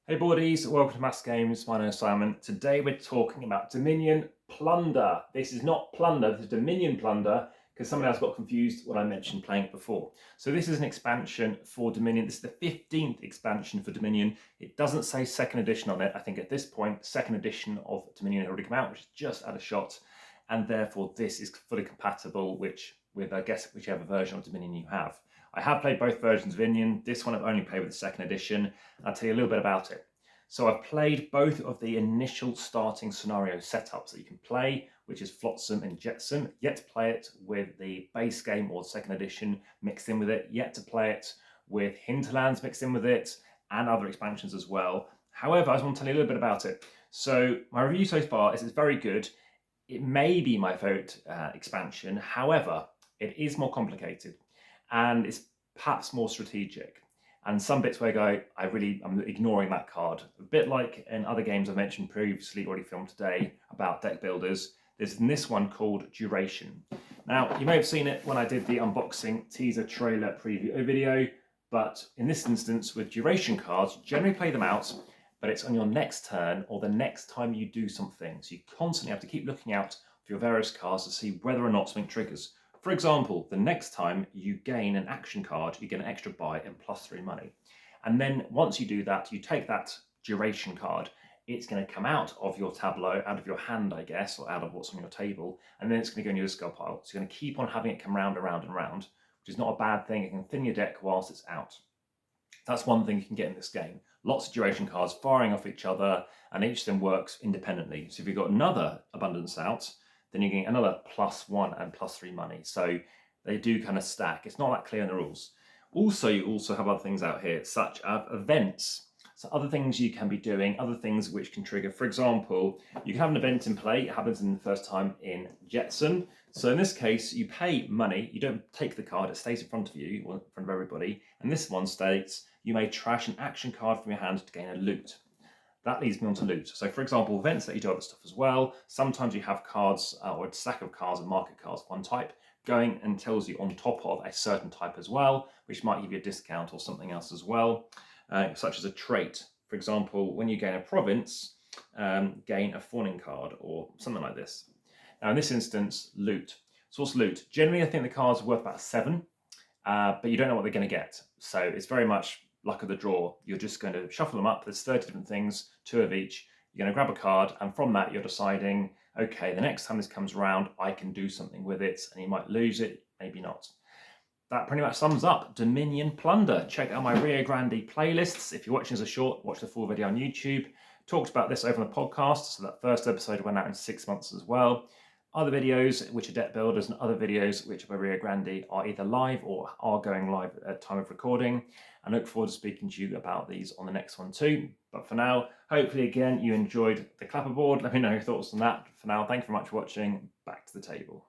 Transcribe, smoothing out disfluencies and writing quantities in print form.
Hey boardies, welcome to AmassGames. My name is Simon. Today we're talking about Dominion Plunder. This is not Plunder, this is Dominion Plunder, because someone else got confused when I mentioned playing it before. So this is an expansion for Dominion. This is the 15th expansion for Dominion. It doesn't say second edition on it. I think at this point, second edition of Dominion had already come out, which is just out of shot. And therefore this is fully compatible with I guess, whichever version of Dominion you have. I have played both versions of Dominion. This one I've only played with the second edition. I'll tell you a little bit about it. So I've played both of the initial starting scenario setups that you can play, which is Flotsam and Jetsam. Yet to play it with the base game or second edition mixed in with it. Yet to play it with Hinterlands mixed in with it and other expansions as well. However, I just want to tell you a little bit about it. So my review so far is it's very good. It may be my favourite expansion. However, it is more complicated and it's perhaps more strategic. And some bits where I go, I'm ignoring that card. A bit like in other games I mentioned previously, already filmed today, about deck builders. There's this one called Duration. Now, you may have seen it when I did the unboxing teaser trailer preview video, but in this instance with Duration cards, generally play them out, but it's on your next turn or the next time you do something. So you constantly have to keep looking out for your various cards to see whether or not something triggers. For example, the next time you gain an action card, you get an extra buy and +3 money. And then once you do that, you take that duration card, it's going to come out of your tableau, out of your hand, I guess, or out of what's on your table, and then it's going to go in your discard pile. So you're going to keep on having it come round and round and round, which is not a bad thing. It can thin your deck whilst it's out. That's one thing you can get in this game. Lots of duration cards firing off each other, and each of them works independently. So if you've got another abundance out, then you're getting another +1 and +3 money. So they do kind of stack. It's not that clear in the rules. Also, you also have other things out here, such as events. So other things you can be doing, other things which can trigger. For example, you can have an event in play. It happens in the first time in Jetsam. So in this case, you pay money. You don't take the card. It stays in front of you, or in front of everybody. And this one states, you may trash an action card from your hand to gain a loot. That leads me on to loot. So for example, events let you do other stuff as well. Sometimes you have cards or a stack of cards and market cards of one type going and tells you on top of a certain type as well, which might give you a discount or something else as well, such as a trait. For example, when you gain a province, gain a fawning card or something like this. Now in this instance, loot. So what's loot? Generally, I think the cards are worth about 7, but you don't know what they're going to get. So it's very much luck of the draw. You're just going to shuffle them up. There's 30 different things, 2 of each. You're going to grab a card, and from that you're deciding, okay, the next time this comes around, I can do something with it, and you might lose it, maybe not. That pretty much sums up Dominion Plunder. Check out my Rio Grande playlists. If you're watching as a short, watch the full video on YouTube. Talked about this over on the podcast, so that first episode went out in 6 months as well. Other videos, which are deck builders, and other videos, which are by Rio Grande, are either live or are going live at time of recording. I look forward to speaking to you about these on the next one too. But for now, hopefully again, you enjoyed the clapperboard. Let me know your thoughts on that. For now, thank you very much for watching. Back to the table.